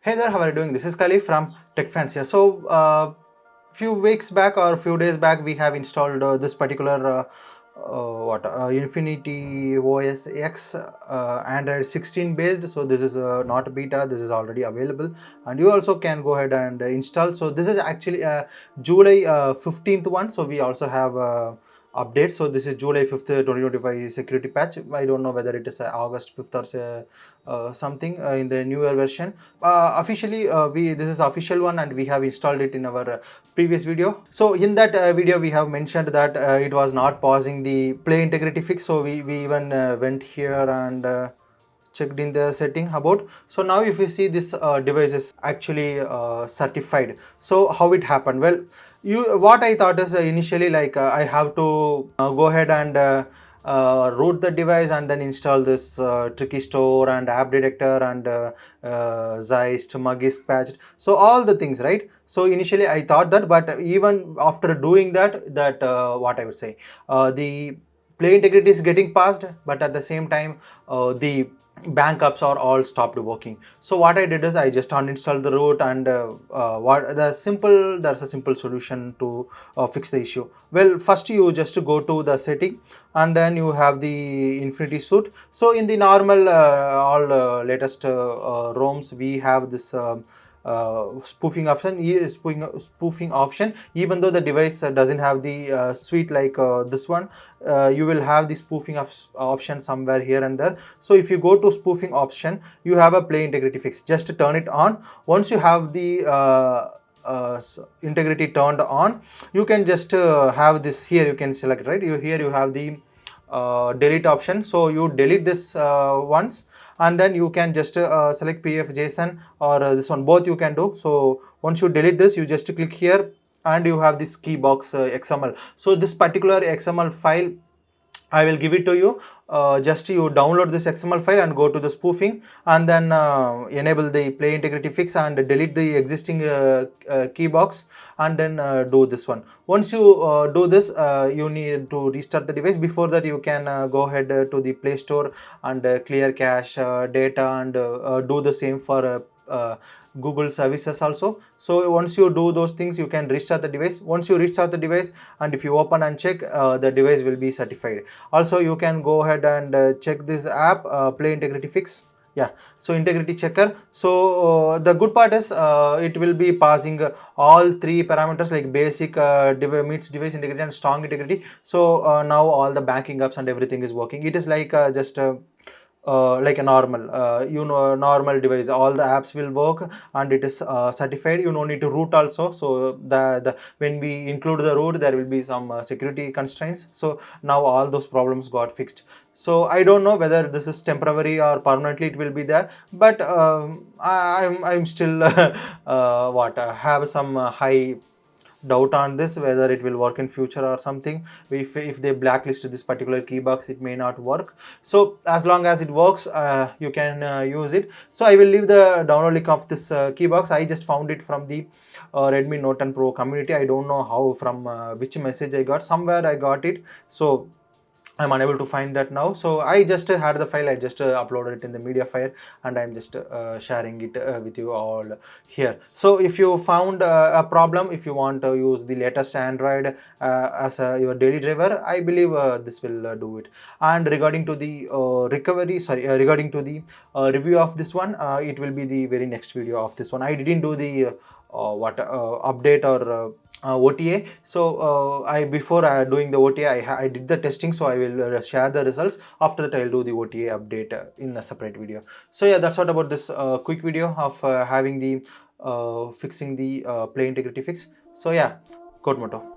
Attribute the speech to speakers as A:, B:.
A: Hey there, how are you doing? This is Kali from TechFanciers. So, few weeks back or few days back, we have installed this particular Infinity OS X Android 16 based. So this is not beta. This is already available, and you also can go ahead and install. So this is actually July 15th one. So we also have update. So this is July 5th 2025 security patch. I don't know whether it is August 5th or something in the newer version. Officially this is the official one, and we have installed it in our previous video. So in that video we have mentioned that it was not pausing the play integrity fix. So we even went here and checked in the setting about. So now if you see, this device is actually certified. So how it happened? Well, what I thought is initially, like I have to go ahead and root the device and then install this tricky store and app detector and Zeist, Magisk patched, so all the things, right? So initially I thought that, but even after doing that what I would say, the play integrity is getting passed, but at the same time the backups are all stopped working. So what I did is I just uninstalled the root, and there's a simple solution to fix the issue. Well, first you just go to the setting, and then you have the Infinity Suite. So in the normal all latest ROMs, we have this spoofing option. Even though the device doesn't have the suite like this one, you will have the spoofing option somewhere here and there. So if you go to spoofing option, you have a play integrity fix. Just turn it on. Once you have the integrity turned on, you can just have this here. You can select, right? Here you have the delete option. So you delete this once, and then you can just select pf json or this one, both you can do. So once you delete this, you just click here and you have this Keybox xml. So this particular xml file I will give it to you. Just you download this XML file and go to the spoofing, and then enable the play integrity fix and delete the existing keybox, and then do this one. Once you do this, you need to restart the device. Before that, you can go ahead to the Play Store and clear cache data, and do the same for Google services also. So once you do those things, you can restart the device. Once you restart the device, and if you open and check, the device will be certified. Also, you can go ahead and check this app, play integrity fix. Yeah, so integrity checker. So the good part is it will be passing all three parameters, like basic meets device integrity and strong integrity. So now all the banking apps and everything is working. It is like just like a normal normal device. All the apps will work, and it is certified. You no need to root also. So the when we include the root, there will be some security constraints. So now all those problems got fixed. So I don't know whether this is temporary or permanently it will be there, but I'm still have some high doubt on this, whether it will work in future or something. If they blacklist this particular Keybox, it may not work. So as long as it works, you can use it. So I will leave the download link of this Keybox. I just found it from the Redmi Note 10 Pro community. I don't know how, from which message I got. Somewhere I got it, so I'm unable to find that now. So I just had the file. I just uploaded it in the media file, and I'm just sharing it with you all here. So if you found a problem, if you want to use the latest Android as your daily driver, I believe this will do it. And regarding to the regarding to the review of this one, it will be the very next video of this one. I didn't do the update or OTA. So I before doing the OTA, I did the testing. So I will share the results. After that, I'll do the OTA update in a separate video. So yeah, that's what about this quick video of having the fixing the play integrity fix. So yeah, code motto.